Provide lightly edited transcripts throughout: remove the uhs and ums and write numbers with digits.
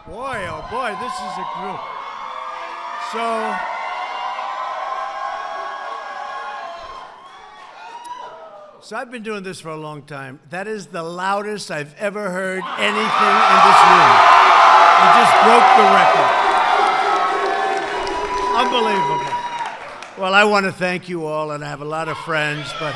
Boy, oh boy, this is a group. So I've been doing this for a long time. That is the loudest I've ever heard anything in this room. You just broke the record. Unbelievable. Well, I want to thank you all, and I have a lot of friends, but...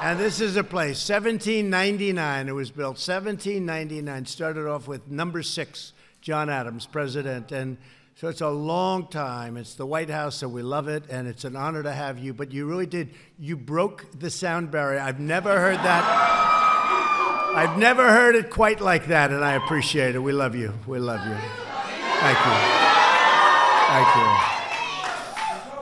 And this is a place, 1799 it was built, 1799, started off with number 6, John Adams, president, and so it's a long time. It's the White House, so we love it, and it's an honor to have you, but you really did, you broke the sound barrier. I've never heard that. I've never heard it quite like that, and I appreciate it. We love you. We love you. Thank you. Thank you.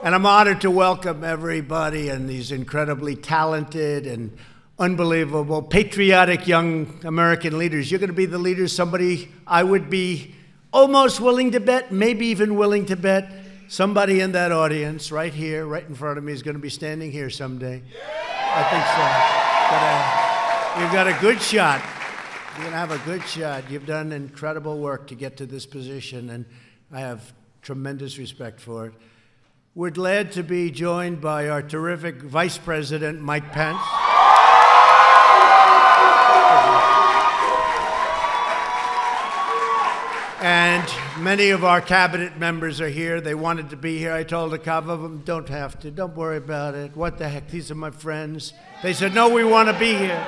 And I'm honored to welcome everybody and these incredibly talented and unbelievable, patriotic young American leaders. You're going to be the leaders, somebody I would be almost willing to bet, maybe even willing to bet, somebody in that audience right here, right in front of me, is going to be standing here someday. I think so. You've got a good shot. You're going to have a good shot. You've done incredible work to get to this position, and I have tremendous respect for it. We're glad to be joined by our terrific Vice President, Mike Pence. And many of our cabinet members are here. They wanted to be here. I told a couple of them, don't have to. Don't worry about it. What the heck? These are my friends. They said, no, we want to be here.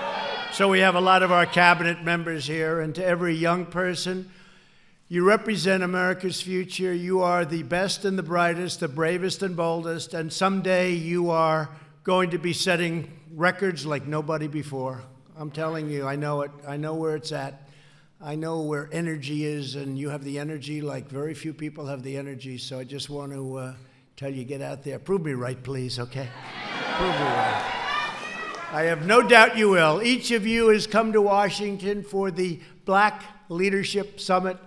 So we have a lot of our cabinet members here. And to every young person, you represent America's future. You are the best and the brightest, the bravest and boldest, and someday you are going to be setting records like nobody before. I'm telling you, I know it. I know where it's at. I know where energy is, and you have the energy like very few people have the energy, so I just want to tell you, get out there. Prove me right, please, okay? Prove me right. I have no doubt you will. Each of you has come to Washington for the Black Leadership Summit,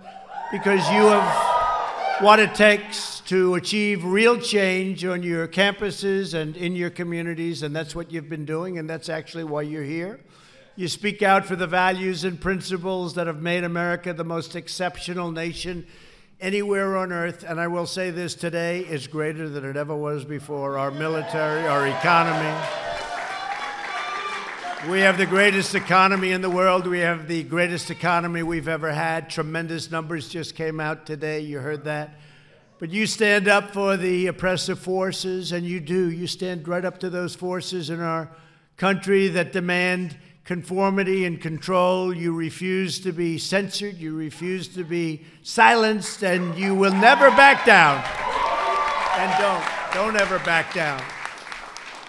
because you have what it takes to achieve real change on your campuses and in your communities, and that's what you've been doing, and that's actually why you're here. You speak out for the values and principles that have made America the most exceptional nation anywhere on earth, and I will say this today is greater than it ever was before. Our military, our economy. We have the greatest economy in the world. We have the greatest economy we've ever had. Tremendous numbers just came out today. You heard that. But you stand up for the oppressive forces, and you do. You stand right up to those forces in our country that demand conformity and control. You refuse to be censored. You refuse to be silenced, and you will never back down. And don't ever back down.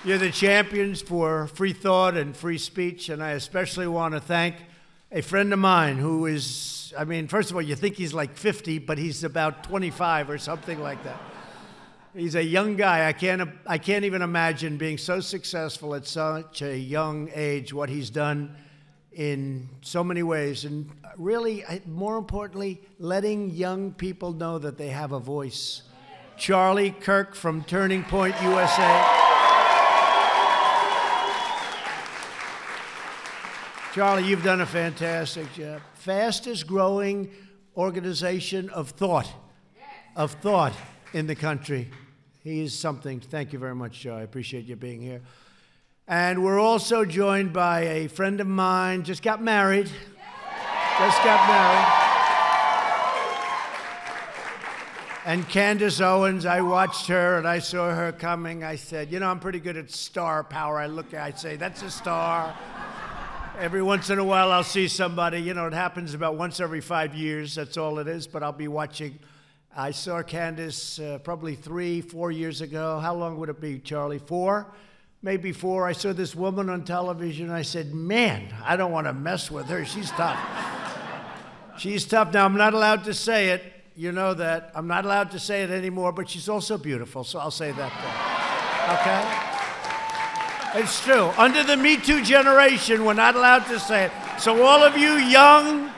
You're the champions for free thought and free speech, and I especially want to thank a friend of mine who is, I mean, first of all, you think he's like 50, but he's about 25 or something like that. He's a young guy. I can't even imagine being so successful at such a young age, what he's done in so many ways, and really, more importantly, letting young people know that they have a voice. Charlie Kirk from Turning Point USA. Charlie, you've done a fantastic job. Fastest growing organization of thought in the country. He is something. Thank you very much, Joe. I appreciate you being here. And we're also joined by a friend of mine, just got married. And Candace Owens, I watched her and I saw her coming. I said, you know, I'm pretty good at star power. I say, that's a star. Every once in a while, I'll see somebody. You know, it happens about once every 5 years. That's all it is. But I'll be watching. I saw Candace probably 3-4 years ago. How long would it be, Charlie? 4? Maybe 4. I saw this woman on television. I said, man, I don't want to mess with her. She's tough. She's tough. Now, I'm not allowed to say it. You know that. I'm not allowed to say it anymore. But she's also beautiful. So I'll say that. Okay? It's true. Under the Me Too generation, we're not allowed to say it. So all of you young,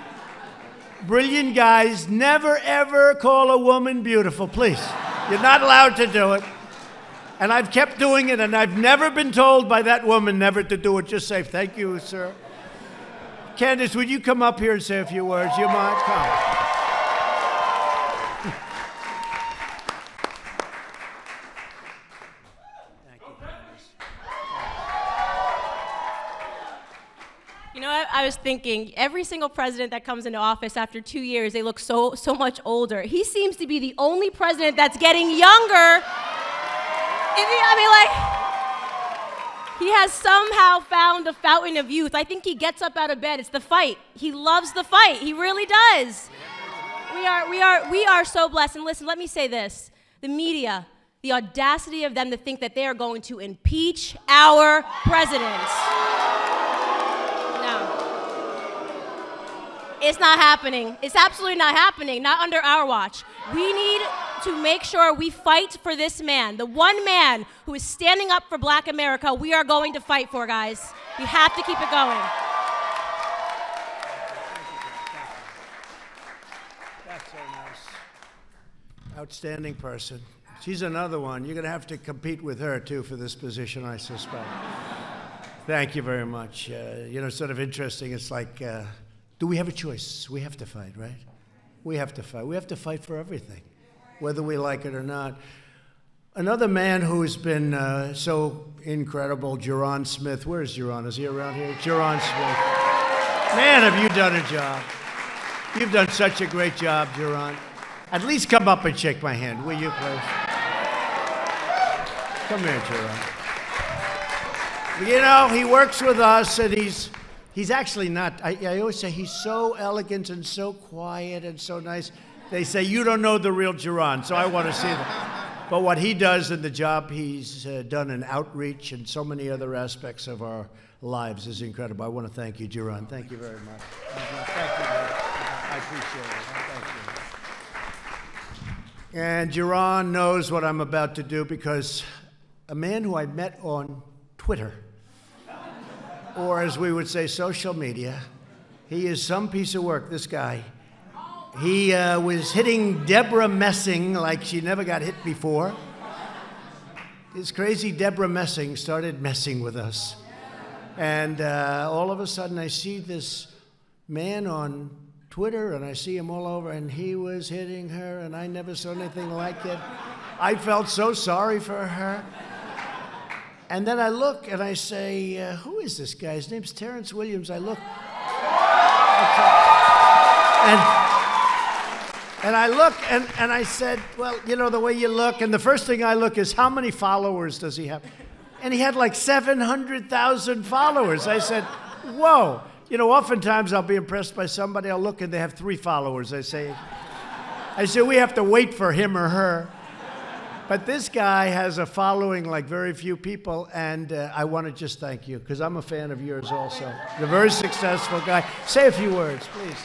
brilliant guys, never, ever call a woman beautiful, please. You're not allowed to do it. And I've kept doing it, and I've never been told by that woman never to do it. Just say, thank you, sir. Candace, would you come up here and say a few words? You mind? Come. You know what? I was thinking, every single president that comes into office after 2 years, they look so much older. He seems to be the only president that's getting younger. He has somehow found the fountain of youth. I think he gets up out of bed. It's the fight. He loves the fight. He really does. We are so blessed. And listen, let me say this. The media, the audacity of them to think that they are going to impeach our president. It's not happening. It's absolutely not happening, not under our watch. We need to make sure we fight for this man, the one man who is standing up for Black America. We are going to fight for, guys. We have to keep it going. That's so nice. Outstanding person. She's another one. You're going to have to compete with her, too, for this position, I suspect. Thank you very much. You know, sort of interesting. It's like... do we have a choice? We have to fight, right? We have to fight. We have to fight for everything, whether we like it or not. Another man who's been so incredible, Ja'Ron Smith. Where is Ja'Ron? Is he around here? Ja'Ron Smith. Man, have you done a job. You've done such a great job, Ja'Ron. At least come up and shake my hand, will you, please? Come here, Ja'Ron. You know, he works with us, and He's actually not, I always say he's so elegant and so quiet and so nice. They say, you don't know the real Ja'Ron, so I want to see that. But what he does in the job he's done in outreach and so many other aspects of our lives is incredible. I want to thank you, Ja'Ron. Thank you very much. Thank you. I appreciate it. Thank you. And Ja'Ron knows what I'm about to do because a man who I met on Twitter, or as we would say, social media. He is some piece of work, this guy. He was hitting Deborah Messing like she never got hit before. This crazy Deborah Messing started messing with us. And all of a sudden I see this man on Twitter, and I see him all over, and he was hitting her, and I never saw anything like it. I felt so sorry for her. And then I look and I say, who is this guy? His name's Terrence Williams. I look. And I look and I said, well, you know, the way you look. And the first thing I look is, how many followers does he have? And he had like 700,000 followers. I said, whoa. You know, oftentimes I'll be impressed by somebody. I'll look and they have 3 followers. I say, we have to wait for him or her. But this guy has a following like very few people, and I want to just thank you, because I'm a fan of yours also. You're a very successful guy. Say a few words, please.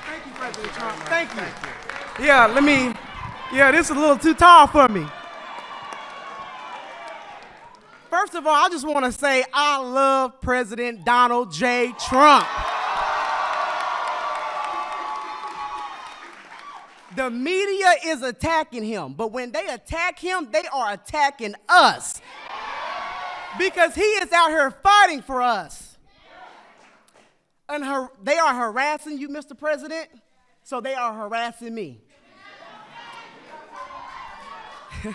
Thank you, President Trump. Thank you. Yeah, this is a little too tall for me. First of all, I just want to say I love President Donald J. Trump. The media is attacking him, but when they attack him, they are attacking us. Because he is out here fighting for us. And they are harassing you, Mr. President, so they are harassing me. And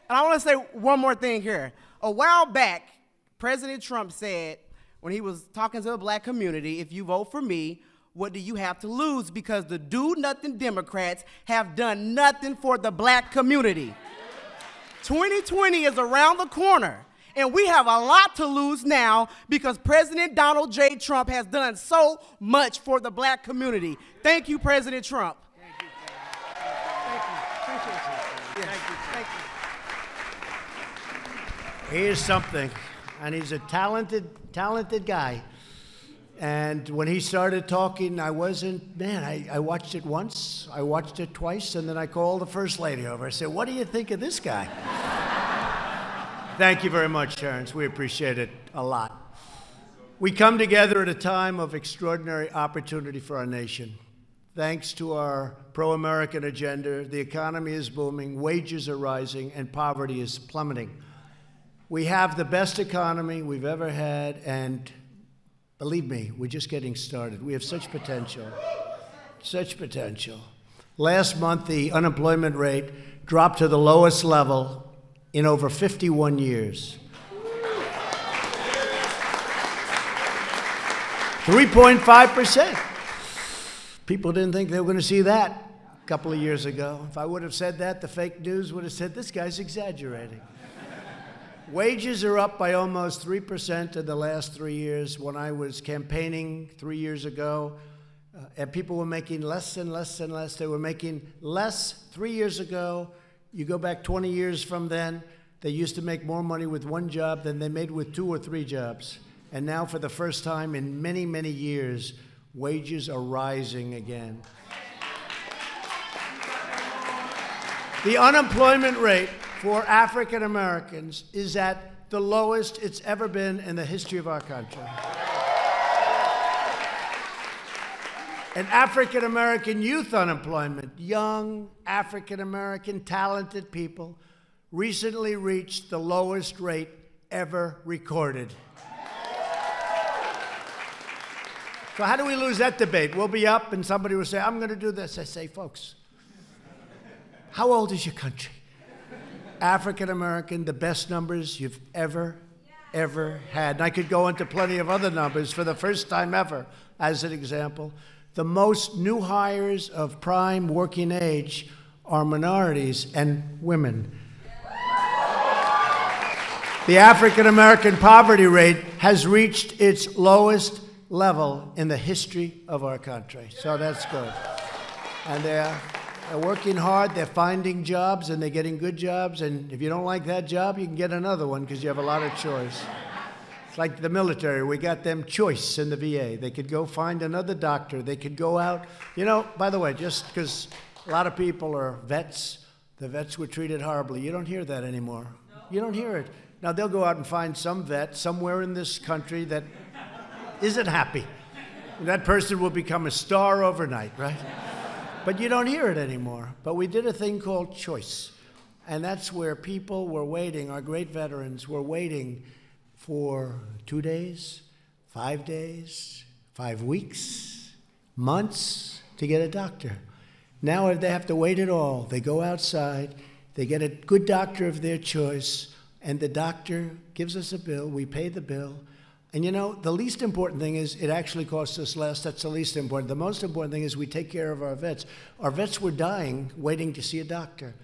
I want to say one more thing here. A while back, President Trump said, when he was talking to the Black community, if you vote for me, what do you have to lose? Because the do-nothing Democrats have done nothing for the Black community. 2020 is around the corner, and we have a lot to lose now because President Donald J. Trump has done so much for the Black community. Thank you, President Trump. Thank you. Thank you. Thank you. He is something, and he's a talented guy. And when he started talking, I watched it once, I watched it twice, and then I called the First Lady over. I said, what do you think of this guy? Thank you very much, Terrence. We appreciate it a lot. We come together at a time of extraordinary opportunity for our nation. Thanks to our pro-American agenda, the economy is booming, wages are rising, and poverty is plummeting. We have the best economy we've ever had, and Believe me, we're just getting started. We have such potential, such potential. Last month, the unemployment rate dropped to the lowest level in over 51 years. 3.5%. People didn't think they were going to see that a couple of years ago. If I would have said that, the fake news would have said, this guy's exaggerating. Wages are up by almost 3% in the last 3 years. When I was campaigning 3 years ago, and people were making less and less and less. They were making less 3 years ago. You go back 20 years from then, they used to make more money with one job than they made with 2 or 3 jobs. And now, for the first time in many, many years, wages are rising again. The unemployment rate for African Americans is at the lowest it's ever been in the history of our country. And African American youth unemployment, young African American talented people, recently reached the lowest rate ever recorded. So how do we lose that debate? We'll be up and somebody will say, I'm going to do this. I say, folks, how old is your country? African American, the best numbers you've ever had. And I could go into plenty of other numbers for the first time ever, as an example. The most new hires of prime working age are minorities and women. The African American poverty rate has reached its lowest level in the history of our country. So that's good. And they're working hard, they're finding jobs, and they're getting good jobs. And if you don't like that job, you can get another one because you have a lot of choice. It's like the military. We got them choice in the VA. They could go find another doctor. They could go out. You know, by the way, just because a lot of people are vets, the vets were treated horribly. You don't hear that anymore. You don't hear it. Now, they'll go out and find some vet somewhere in this country that isn't happy. That person will become a star overnight, right? But you don't hear it anymore. But we did a thing called choice. And that's where people were waiting, our great veterans were waiting for 2 days, 5 days, 5 weeks, months to get a doctor. Now they have to wait at all. They go outside, they get a good doctor of their choice, and the doctor gives us a bill, we pay the bill. And you know, the least important thing is it actually costs us less. That's the least important. The most important thing is we take care of our vets. Our vets were dying waiting to see a doctor.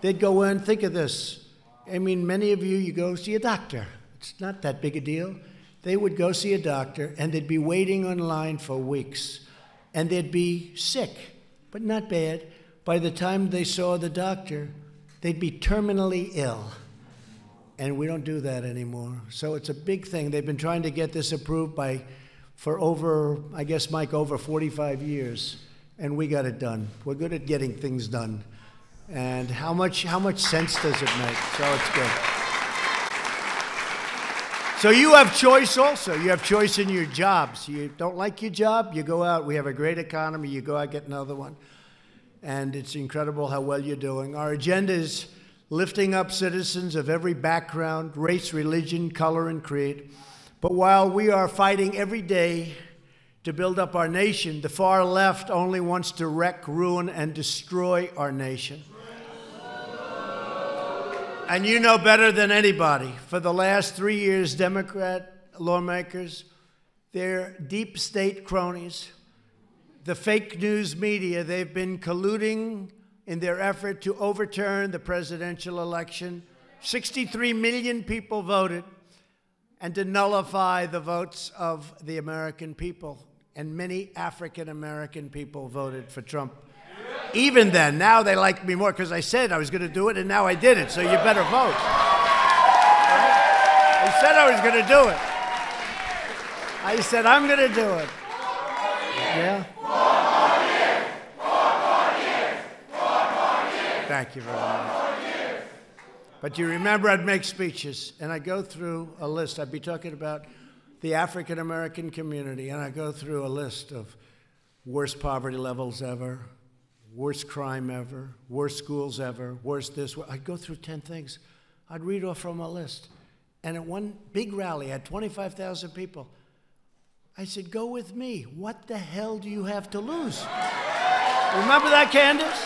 They'd go in, think of this. I mean, many of you go see a doctor. It's not that big a deal. They would go see a doctor, and they'd be waiting online for weeks. And they'd be sick, but not bad. By the time they saw the doctor, they'd be terminally ill. And we don't do that anymore. So it's a big thing. They've been trying to get this approved for over, I guess, Mike, over 45 years. And we got it done. We're good at getting things done. And how much sense does it make? So it's good. So you have choice also. You have choice in your jobs. You don't like your job, you go out. We have a great economy. You go out, get another one. And it's incredible how well you're doing. Our agenda is lifting up citizens of every background, race, religion, color, and creed. But while we are fighting every day to build up our nation, the far left only wants to wreck, ruin, and destroy our nation. And you know better than anybody, for the last 3 years, Democrat lawmakers, their deep state cronies, the fake news media, they've been colluding in their effort to overturn the presidential election. 63 million people voted, and to nullify the votes of the American people. And many African American people voted for Trump. Even then, now they like me more because I said I was going to do it, and now I did it, so you better vote. Right? I said I was going to do it. I said I'm going to do it. Yeah? Thank you very much. But you remember I'd make speeches, and I'd go through a list. I'd be talking about the African American community, and I'd go through a list of worst poverty levels ever, worst crime ever, worst schools ever, worst this. I'd go through 10 things. I'd read off from a list. And at one big rally, I had 25,000 people. I said, go with me. What the hell do you have to lose? Remember that, Candace?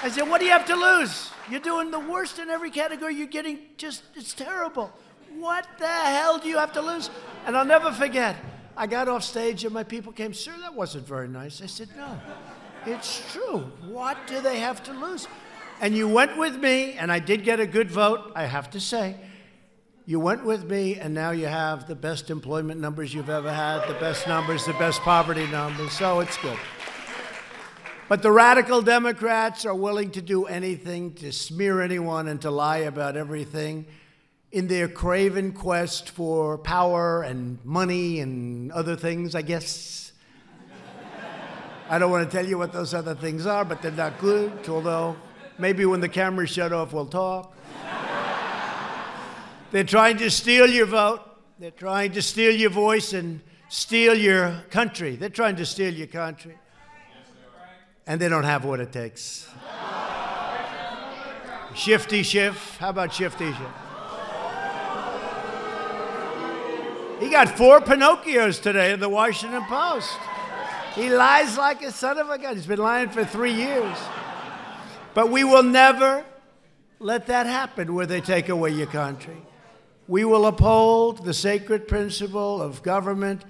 I said, what do you have to lose? You're doing the worst in every category. You're getting just, it's terrible. What the hell do you have to lose? And I'll never forget, I got off stage and my people came, sir, that wasn't very nice. I said, no, it's true. What do they have to lose? And you went with me, and I did get a good vote, I have to say. You went with me, and now you have the best employment numbers you've ever had, the best numbers, the best poverty numbers, so it's good. But the radical Democrats are willing to do anything to smear anyone and to lie about everything in their craven quest for power and money and other things, I guess. I don't want to tell you what those other things are, but they're not good, although maybe when the cameras shut off, we'll talk. They're trying to steal your vote. They're trying to steal your voice and steal your country. They're trying to steal your country. And they don't have what it takes. Shifty Schiff. How about Shifty Schiff? He got 4 Pinocchios today in the Washington Post. He lies like a son of a gun. He's been lying for 3 years. But we will never let that happen where they take away your country. We will uphold the sacred principle of government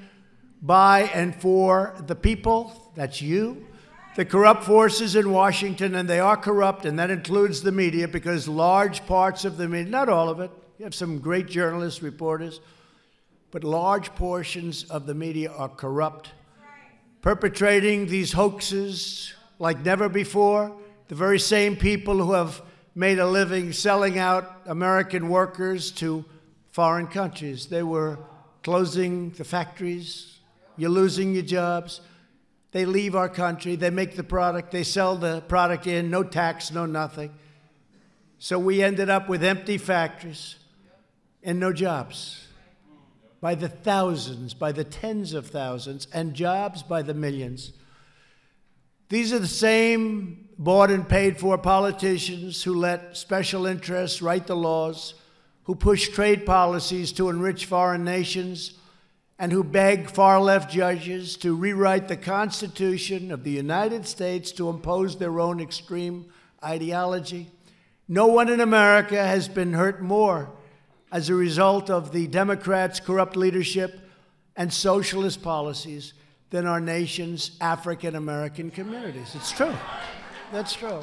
by and for the people. That's you. The corrupt forces in Washington, and they are corrupt, and that includes the media, because large parts of the media, not all of it, you have some great journalists, reporters, but large portions of the media are corrupt, perpetrating these hoaxes like never before. The very same people who have made a living selling out American workers to foreign countries. They were closing the factories. You're losing your jobs. They leave our country. They make the product. They sell the product in. No tax, no nothing. So we ended up with empty factories and no jobs. By the thousands, by the tens of thousands, and jobs by the millions. These are the same bought and paid for politicians who let special interests write the laws, who push trade policies to enrich foreign nations, and who beg far-left judges to rewrite the Constitution of the United States to impose their own extreme ideology. No one in America has been hurt more as a result of the Democrats' corrupt leadership and socialist policies than our nation's African-American communities. It's true. That's true.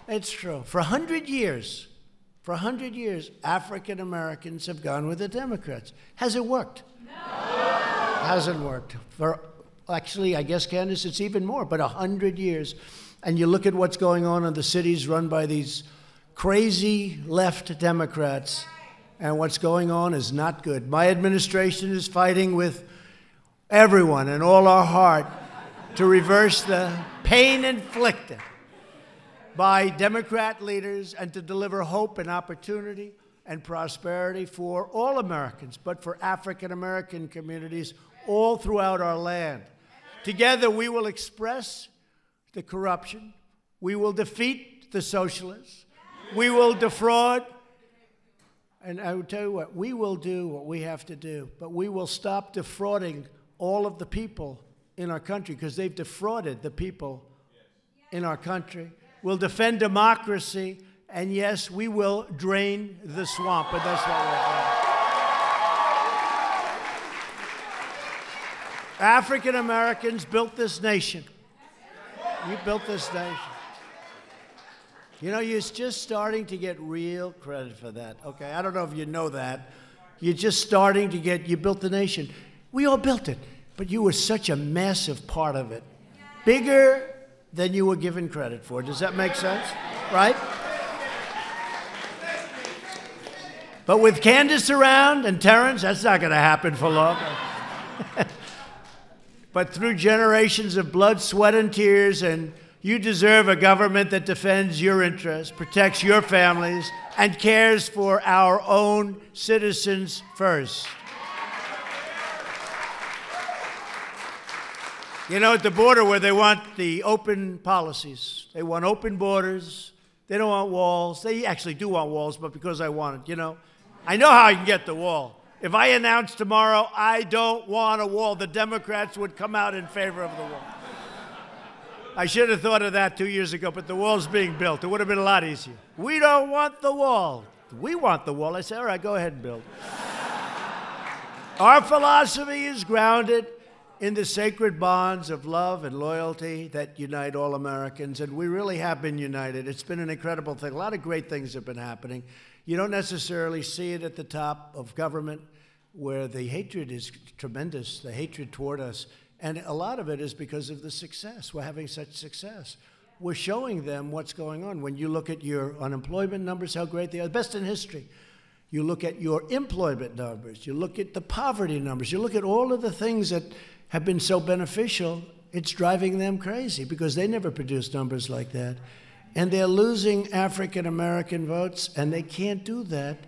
It's true. For 100 years, African-Americans have gone with the Democrats. Has it worked? Hasn't worked. Actually, I guess, Candace, it's even more, but 100 years. And you look at what's going on in the cities run by these crazy left Democrats, and what's going on is not good. My administration is fighting with everyone and all our heart to reverse the pain inflicted by Democrat leaders and to deliver hope and opportunity and prosperity for all Americans, but for African-American communities all throughout our land. Together, we will express the corruption. We will defeat the socialists. We will defraud. And I will tell you what, we will do what we have to do, but we will stop defrauding all of the people in our country, because they've defrauded the people in our country. We'll defend democracy. And yes, we will drain the swamp, but that's what we're doing. African Americans built this nation. You built this nation. You know, you're just starting to get real credit for that. Okay, I don't know if you know that. You're just starting to get, you built the nation. We all built it, but you were such a massive part of it. Bigger than you were given credit for. Does that make sense? Right? But with Candace around and Terrence, that's not going to happen for long. But through generations of blood, sweat, and tears, and you deserve a government that defends your interests, protects your families, and cares for our own citizens first. You know, at the border where they want the open policies, they want open borders, they don't want walls. They actually do want walls, but because I want it, you know. I know how I can get the wall. If I announced tomorrow, I don't want a wall, the Democrats would come out in favor of the wall. I should have thought of that 2 years ago, but the wall's being built. It would have been a lot easier. We don't want the wall. We want the wall. I said, all right, go ahead and build. Our philosophy is grounded in the sacred bonds of love and loyalty that unite all Americans, and we really have been united. It's been an incredible thing. A lot of great things have been happening. You don't necessarily see it at the top of government, where the hatred is tremendous, the hatred toward us. And a lot of it is because of the success. We're having such success. We're showing them what's going on. When you look at your unemployment numbers, how great they are, best in history. You look at your employment numbers. You look at the poverty numbers. You look at all of the things that have been so beneficial. It's driving them crazy because they never produced numbers like that. And they're losing African American votes, and they can't do that.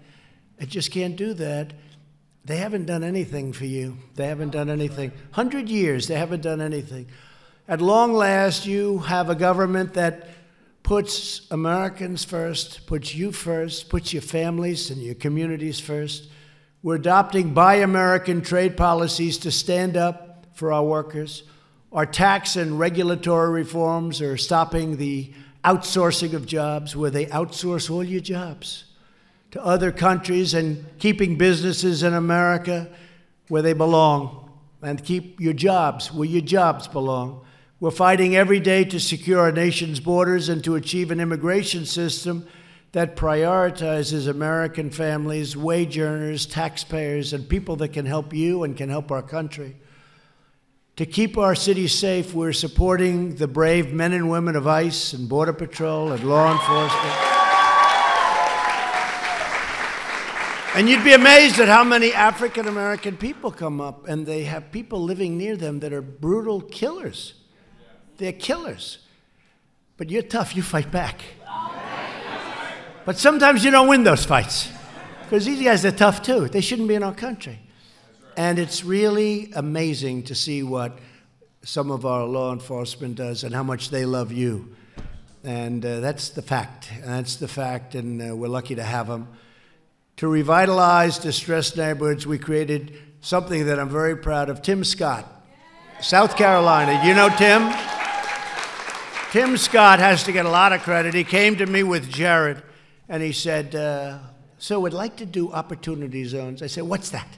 They just can't do that. They haven't done anything for you. They haven't done anything. 100 years, they haven't done anything. At long last, you have a government that puts Americans first, puts you first, puts your families and your communities first. We're adopting Buy American trade policies to stand up for our workers. Our tax and regulatory reforms are stopping the outsourcing of jobs, where they outsource all your jobs to other countries, and keeping businesses in America where they belong, and keep your jobs where your jobs belong. We're fighting every day to secure our nation's borders and to achieve an immigration system that prioritizes American families, wage earners, taxpayers, and people that can help you and can help our country. To keep our cities safe, we're supporting the brave men and women of ICE and Border Patrol and law enforcement. And you'd be amazed at how many African American people come up, and they have people living near them that are brutal killers. They're killers. But you're tough, you fight back. But sometimes you don't win those fights, because these guys are tough too. They shouldn't be in our country. And it's really amazing to see what some of our law enforcement does and how much they love you. And that's the fact. That's the fact, and we're lucky to have them. To revitalize distressed neighborhoods, we created something that I'm very proud of. Tim Scott, South Carolina. You know Tim? Tim Scott has to get a lot of credit. He came to me with Jared, and he said, so we'd like to do opportunity zones. I said, what's that?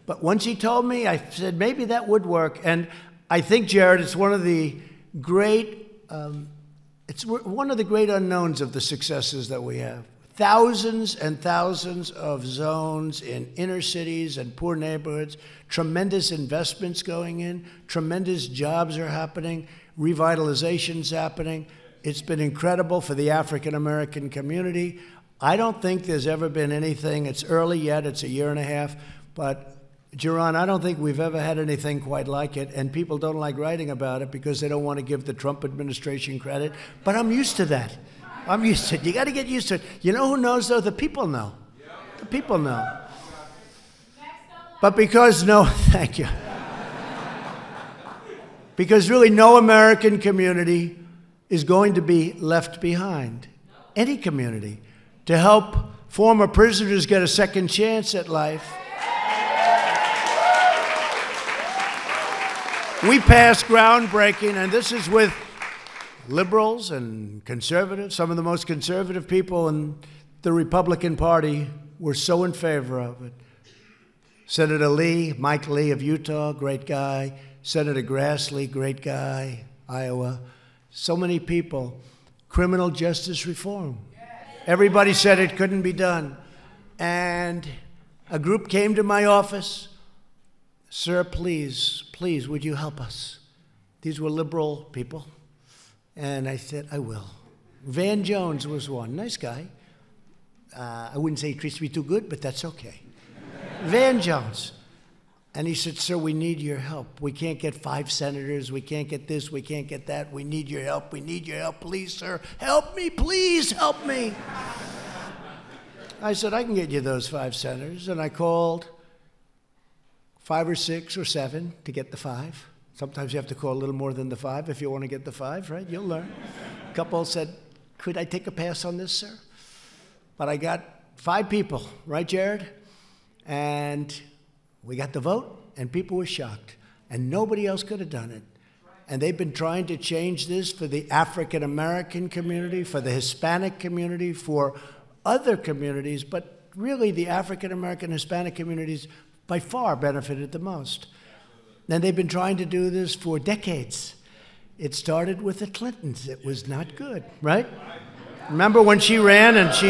But once he told me, I said, maybe that would work. And I think, Jared, it's one of the great, one of the great unknowns of the successes that we have. Thousands and thousands of zones in inner cities and poor neighborhoods, tremendous investments going in, tremendous jobs are happening, revitalization's happening. It's been incredible for the African American community. I don't think there's ever been anything, it's early yet, it's a year and a half, but Jaron, I don't think we've ever had anything quite like it, and people don't like writing about it because they don't want to give the Trump administration credit, but I'm used to that. I'm used to it. You got to get used to it. You know who knows, though? The people know. The people know. But because thank you. Because really no American community is going to be left behind. Any community. To help former prisoners get a second chance at life. We passed groundbreaking, and this is with liberals and conservatives. Some of the most conservative people in the Republican Party were so in favor of it. Senator Lee, Mike Lee of Utah, great guy. Senator Grassley, great guy, Iowa. So many people. Criminal justice reform. Everybody said it couldn't be done. And a group came to my office. Sir, please, please, would you help us? These were liberal people. And I said, I will. Van Jones was one. Nice guy. I wouldn't say he treats me too good, but that's okay. Van Jones. And he said, sir, we need your help. We can't get 5 senators. We can't get this. We can't get that. We need your help. We need your help. Please, sir. Help me. Please help me. I said, I can get you those 5 senators. And I called 5 or 6 or 7 to get the 5. Sometimes you have to call a little more than the 5 if you want to get the 5, right? You'll learn. A couple said, could I take a pass on this, sir? But I got 5 people, right, Jared? And we got the vote, and people were shocked. And nobody else could have done it. And they've been trying to change this for the African American community, for the Hispanic community, for other communities, but really the African American Hispanic communities by far benefited the most. And they've been trying to do this for decades. It started with the Clintons. It was not good, right? Remember when she ran and she...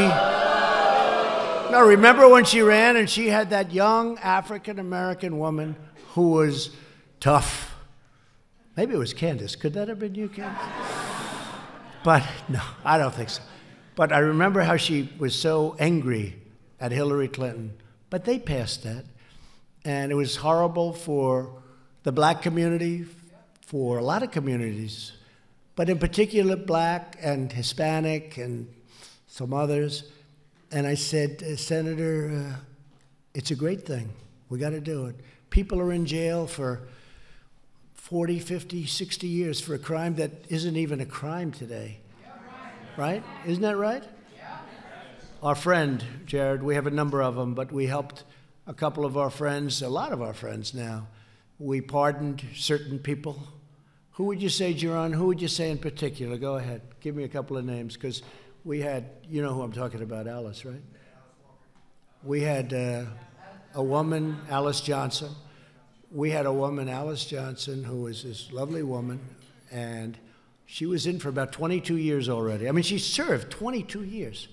No, remember when she ran and she had that young African American woman who was tough. Maybe it was Candace. Could that have been you, Candace? But no, I don't think so. But I remember how she was so angry at Hillary Clinton. But they passed that. And it was horrible for the black community, for a lot of communities, but in particular black and Hispanic and some others. And I said, Senator, it's a great thing. We got to do it. People are in jail for 40, 50, 60 years for a crime that isn't even a crime today. Right? Isn't that right? Our friend, Jared, we have a number of them, but we helped a couple of our friends, a lot of our friends now. We pardoned certain people. Who would you say, Jaron? Who would you say in particular? Go ahead. Give me a couple of names, because we had, you know who I'm talking about, Alice, right? We had a woman, Alice Johnson. We had a woman, Alice Johnson, who was this lovely woman, and she was in for about 22 years already. I mean, she served 22 years.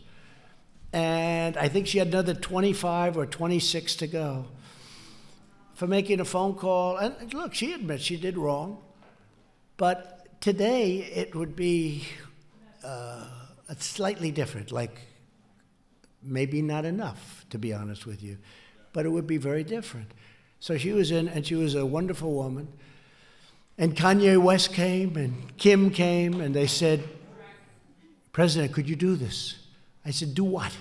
And I think she had another 25 or 26 to go for making a phone call. And look, she admits she did wrong. But today, it would be slightly different, like maybe not enough, to be honest with you. But it would be very different. So she was in, and she was a wonderful woman. And Kanye West came, and Kim came, and they said, President, could you do this? I said, do what?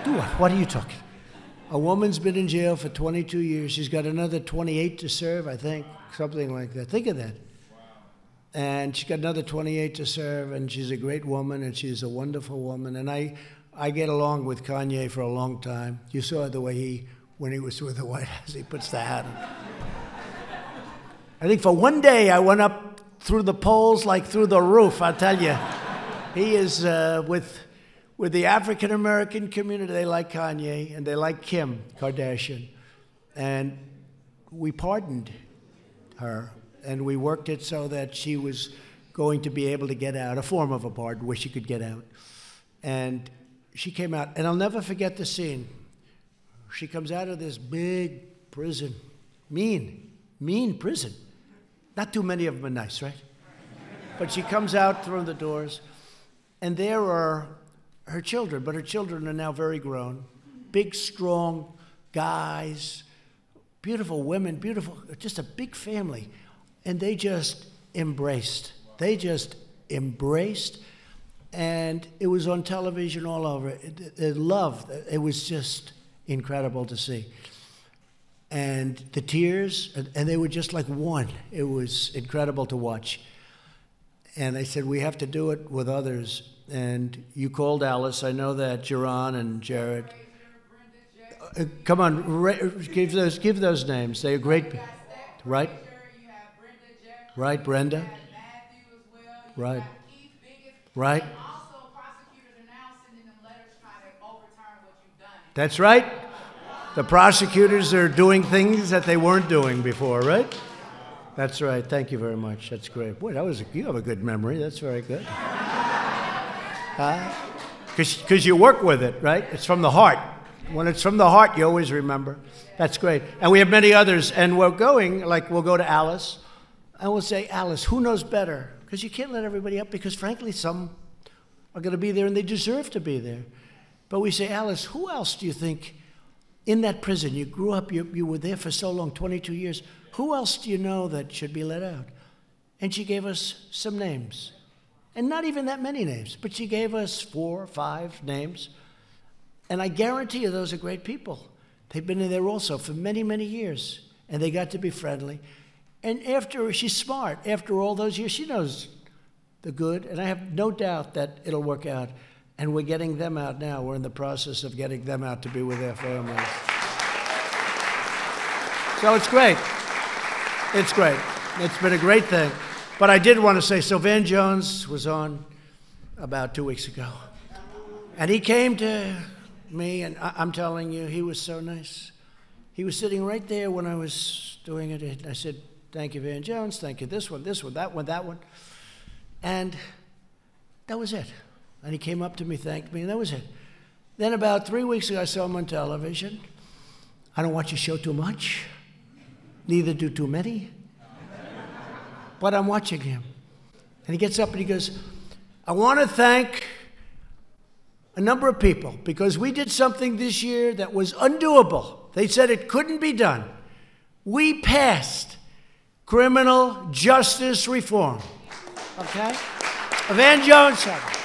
Do what? What are you talking? A woman's been in jail for 22 years. She's got another 28 to serve, I think, something like that. Think of that. Wow. And she's got another 28 to serve, and she's a great woman, and she's a wonderful woman. And I get along with Kanye for a long time. You saw the way when he was with the White House, he puts the hat on. I think for one day I went up through the polls like through the roof, I tell you. He is with the African American community. They like Kanye and they like Kim Kardashian. And we pardoned her and we worked it so that she was going to be able to get out, a form of a pardon where she could get out. And she came out, and I'll never forget the scene. She comes out of this big prison, mean prison. Not too many of them are nice, right? But she comes out through the doors, and there are her children, but her children are now very grown. Big, strong guys, beautiful women, beautiful, just a big family. And they just embraced. They just embraced, and it was on television all over. They loved, it was just incredible to see. And the tears, and they were just like one. It was incredible to watch. And I said, we have to do it with others. And you called Alice. I know that, Jaron and Jared. Come on, give those names. They're great. Right? Right, Brenda. Right. Right. That's right. The prosecutors are doing things that they weren't doing before, right? That's right. Thank you very much. That's great. Boy, you have a good memory. That's very good. Because you work with it, right? It's from the heart. When it's from the heart, you always remember. That's great. And we have many others. And we'll go to Alice. And we'll say, Alice, who knows better? Because you can't let everybody up because, frankly, some are going to be there and they deserve to be there. But we say, Alice, who else do you think in that prison, you grew up, you were there for so long, 22 years, who else do you know that should be let out? And she gave us some names. And not even that many names, but she gave us 4 or 5 names. And I guarantee you those are great people. They've been in there also for many, many years. And they got to be friendly. And she's smart. After all those years, she knows the good. And I have no doubt that it'll work out. And we're getting them out now. We're in the process of getting them out to be with their families. So it's great. It's great. It's been a great thing. But I did want to say, so Van Jones was on about 2 weeks ago. And he came to me, and I'm telling you, he was so nice. He was sitting right there when I was doing it. And I said, thank you, Van Jones. Thank you, this one, that one, that one. And that was it. And he came up to me, thanked me, and that was it. Then about 3 weeks ago, I saw him on television. I don't watch your show too much. Neither do too many. But I'm watching him. And he gets up and he goes, I want to thank a number of people because we did something this year that was undoable. They said it couldn't be done. We passed criminal justice reform. Okay? Van Jones said it.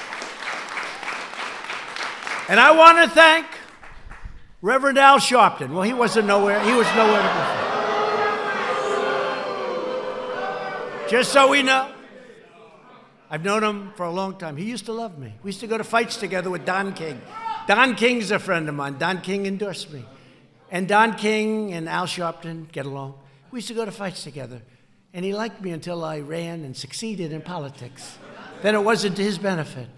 And I want to thank Reverend Al Sharpton. Well, he was nowhere to be found. Just so we know, I've known him for a long time. He used to love me. We used to go to fights together with Don King. Don King's a friend of mine. Don King endorsed me. And Don King and Al Sharpton get along. We used to go to fights together. And he liked me until I ran and succeeded in politics. Then it wasn't to his benefit.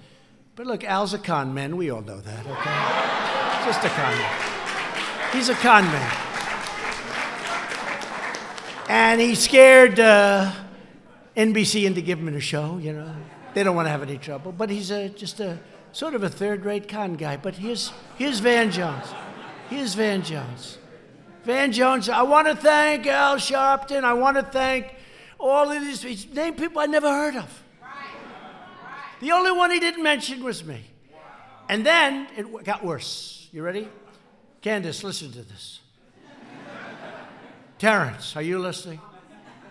But look, Al's a con man. We all know that, okay? Just a con man. He's a con man. And he scared NBC into giving him a show, you know. They don't want to have any trouble. But he's just a sort of a third-rate con guy. But here's Van Jones. Here's Van Jones. Van Jones, I want to thank Al Sharpton. I want to thank all of these. He's named people I never heard of. The only one he didn't mention was me. And then it got worse. You ready? Candace, listen to this. Terrence, are you listening?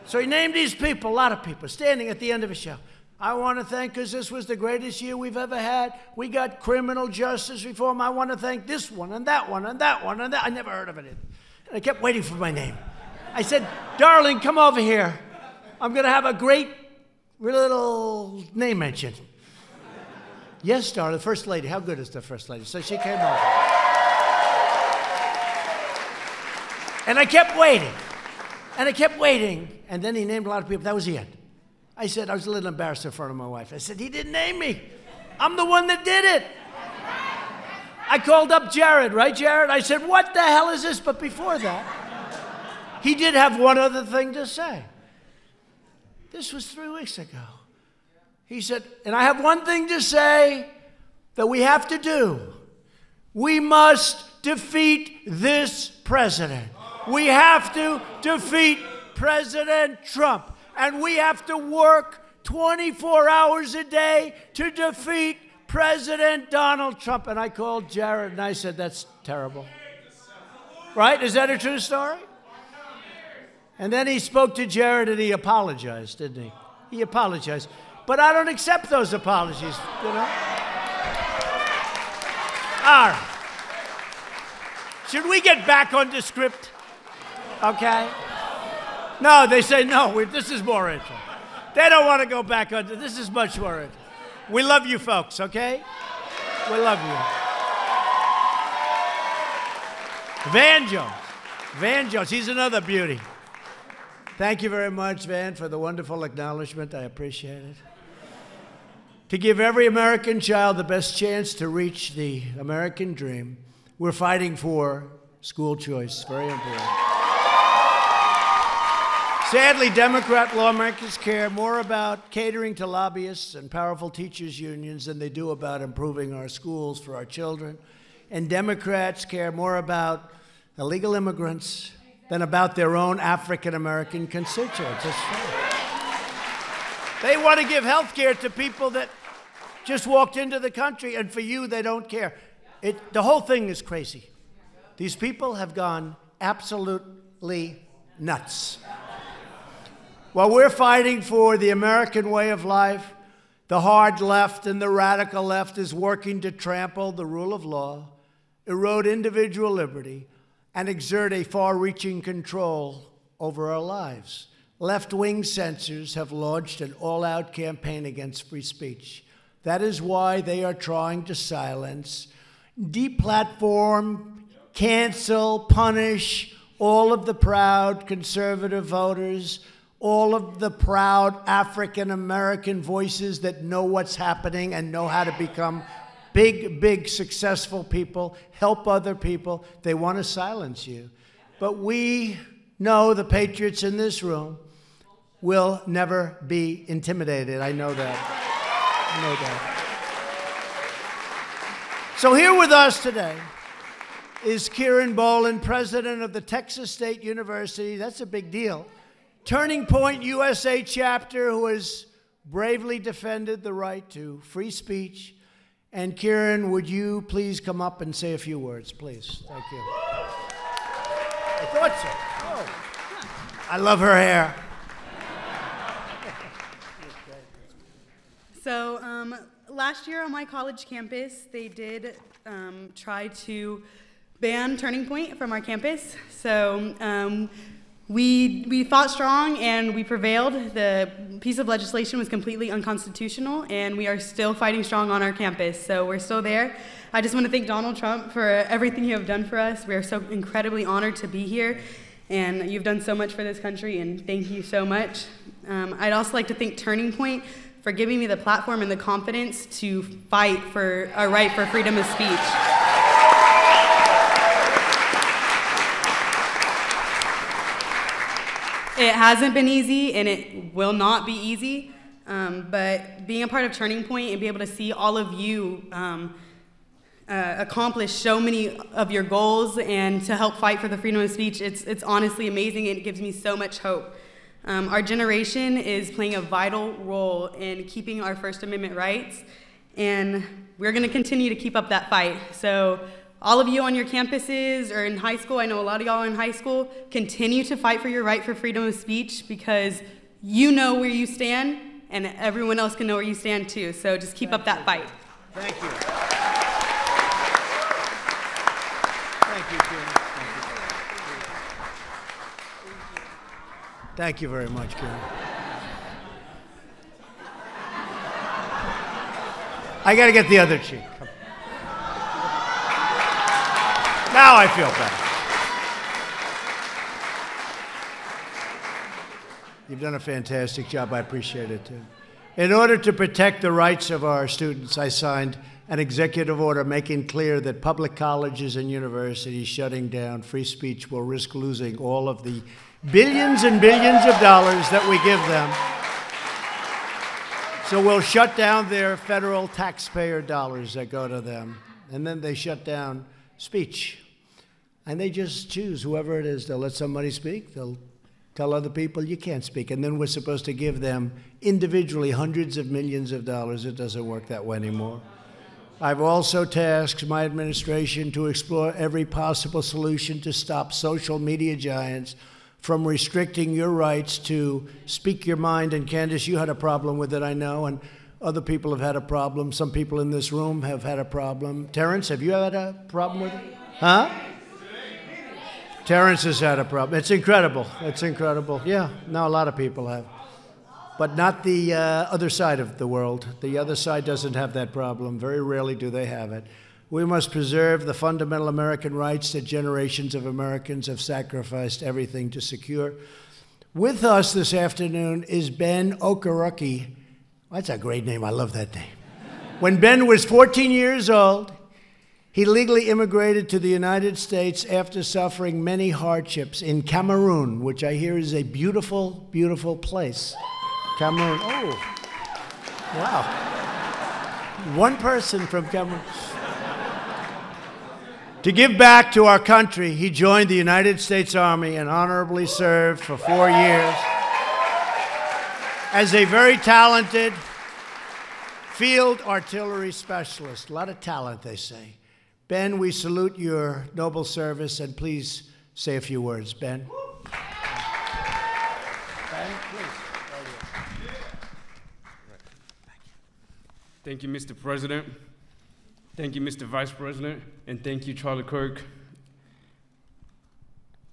So he named these people, a lot of people, standing at the end of a show. I want to thank, because this was the greatest year we've ever had. We got criminal justice reform. I want to thank this one and that one and that one and that. I never heard of it. And I kept waiting for my name. I said, darling, come over here. I'm going to have a great little name mention. Yes, darling, the First Lady. How good is the First Lady? So she came over. And I kept waiting. And I kept waiting. And then he named a lot of people. That was the end. I said, I was a little embarrassed in front of my wife. I said, he didn't name me. I'm the one that did it. I called up Jared, right, Jared? I said, what the hell is this? But before that, he did have one other thing to say. This was 3 weeks ago. He said, and I have one thing to say that we have to do. We must defeat this president. We have to defeat President Trump. And we have to work 24 hours a day to defeat President Donald Trump. And I called Jared and I said, that's terrible. Right? Is that a true story? And then he spoke to Jared and he apologized, didn't he? He apologized. But I don't accept those apologies, you know? All right. Should we get back on the script? Okay? No, they say no. This is more interesting. They don't want to go back on. This is much more interesting. We love you folks, okay? We love you. Van Jones. Van Jones. He's another beauty. Thank you very much, Van, for the wonderful acknowledgement. I appreciate it. To give every American child the best chance to reach the American dream, we're fighting for school choice. Very important. Sadly, Democrat lawmakers care more about catering to lobbyists and powerful teachers' unions than they do about improving our schools for our children. And Democrats care more about illegal immigrants than about their own African-American constituents. They want to give health care to people that just walked into the country, and for you, they don't care. The whole thing is crazy. These people have gone absolutely nuts. While we're fighting for the American way of life, the hard left and the radical left is working to trample the rule of law, erode individual liberty, and exert a far-reaching control over our lives. Left-wing censors have launched an all-out campaign against free speech. That is why they are trying to silence, deplatform, cancel, punish all of the proud conservative voters, all of the proud African-American voices that know what's happening and know how to become big, big, successful people, help other people. They want to silence you. But we know the patriots in this room will never be intimidated. I know that. I know that. So here with us today is Kieran Boland, president of the Texas State University. That's a big deal. Turning Point USA chapter, who has bravely defended the right to free speech. And Kieran, would you please come up and say a few words, please? Thank you. I thought so. Oh. I love her hair. So last year on my college campus, they did try to ban Turning Point from our campus. So we fought strong and we prevailed. The piece of legislation was completely unconstitutional, and we are still fighting strong on our campus. So we're still there. I just want to thank Donald Trump for everything you have done for us. We are so incredibly honored to be here, and you've done so much for this country, and thank you so much. I'd also like to thank Turning Point for giving me the platform and the confidence to fight for our right for freedom of speech. It hasn't been easy, and it will not be easy, but being a part of Turning Point and be able to see all of you accomplish so many of your goals and to help fight for the freedom of speech, it's honestly amazing, and it gives me so much hope. Our generation is playing a vital role in keeping our First Amendment rights, and we're going to continue to keep up that fight. So all of you on your campuses or in high school, I know a lot of y'all are in high school, continue to fight for your right for freedom of speech, because you know where you stand, and everyone else can know where you stand too. So just keep up that fight. Thank you. Thank you, Kieran. Thank you very much, Kieran. I got to get the other cheek. Now I feel better. You've done a fantastic job. I appreciate it, too. In order to protect the rights of our students, I signed an executive order making clear that public colleges and universities shutting down free speech will risk losing all of the billions and billions of dollars that we give them. So we'll shut down their federal taxpayer dollars that go to them. And then they shut down speech. And they just choose whoever it is. They'll let somebody speak. They'll tell other people you can't speak. And then we're supposed to give them individually hundreds of millions of dollars. It doesn't work that way anymore. I've also tasked my administration to explore every possible solution to stop social media giants from restricting your rights to speak your mind. And Candace, you had a problem with it, I know, and other people have had a problem. Some people in this room have had a problem. Terrence, have you had a problem with it? Huh? Terrence has had a problem. It's incredible. It's incredible. Yeah, no, a lot of people have. But not the other side of the world. The other side doesn't have that problem. Very rarely do they have it. We must preserve the fundamental American rights that generations of Americans have sacrificed everything to secure. With us this afternoon is Ben Okereke. That's a great name. I love that name. When Ben was 14 years old, he legally immigrated to the United States after suffering many hardships in Cameroon, which I hear is a beautiful, beautiful place. Cameroon. Oh, wow. One person from Cameroon. To give back to our country, he joined the United States Army and honorably served for 4 years as a very talented field artillery specialist. A lot of talent, they say. Ben, we salute your noble service, and please say a few words. Ben? Ben, please. Thank you, Mr. President. Thank you, Mr. Vice President, and thank you, Charlie Kirk.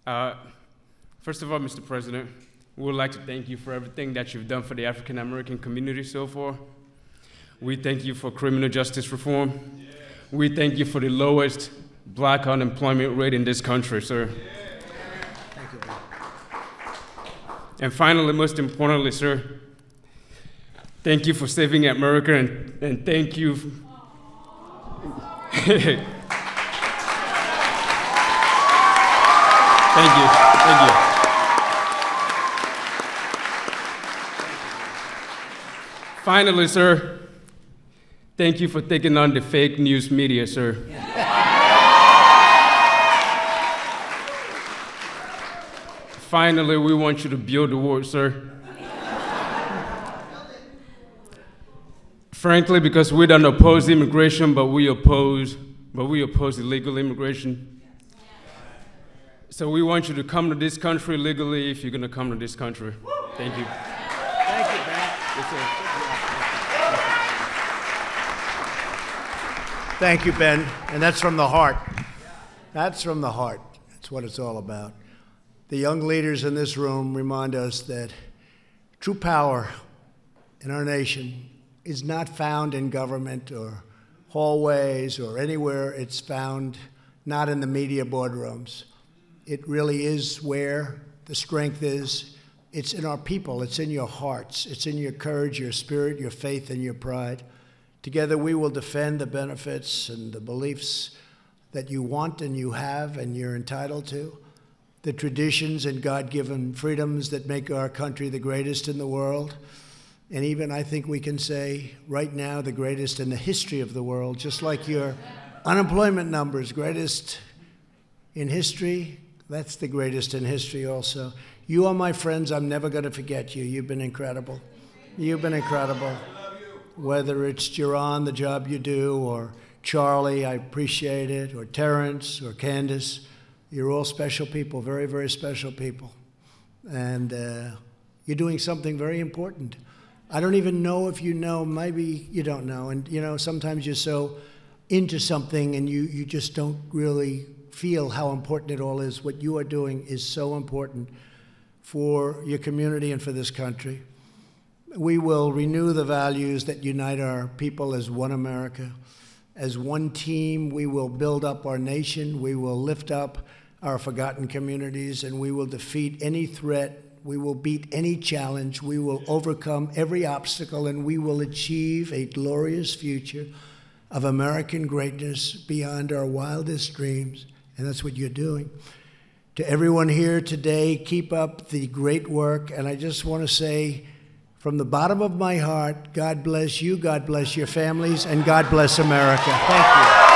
First of all, Mr. President, we would like to thank you for everything that you've done for the African American community so far. We thank you for criminal justice reform. We thank you for the lowest black unemployment rate in this country, sir. And finally, most importantly, sir, thank you for saving America, and thank you. Thank you. Thank you. Finally, sir, thank you for taking on the fake news media, sir. Finally, we want you to build the wall, sir. Frankly, because we don't oppose immigration, but we oppose illegal immigration. So we want you to come to this country legally if you're going to come to this country. Thank you. Thank you, Ben. Yes, sir. Thank you, Ben. And that's from the heart. That's from the heart. That's what it's all about. The young leaders in this room remind us that true power in our nation is not found in government or hallways or anywhere. It's found not in the media boardrooms. It really is where the strength is. It's in our people. It's in your hearts. It's in your courage, your spirit, your faith, and your pride. Together we will defend the benefits and the beliefs that you want and you have and you're entitled to, the traditions and God-given freedoms that make our country the greatest in the world, and even I think we can say right now the greatest in the history of the world, just like your unemployment numbers, greatest in history, that's the greatest in history also. You are my friends. I'm never going to forget you. You've been incredible. You've been incredible. Whether it's Jaron, the job you do, or Charlie, I appreciate it, or Terrence, or Candace, you're all special people, very, very special people. And you're doing something very important. I don't even know if you know, maybe you don't know. And you know, sometimes you're so into something and you just don't really feel how important it all is. What you are doing is so important for your community and for this country. We will renew the values that unite our people as one America. As one team, we will build up our nation. We will lift up our forgotten communities, and we will defeat any threat. We will beat any challenge. We will overcome every obstacle, and we will achieve a glorious future of American greatness beyond our wildest dreams. And that's what you're doing. To everyone here today, keep up the great work. And I just want to say, from the bottom of my heart, God bless you, God bless your families, and God bless America. Thank you.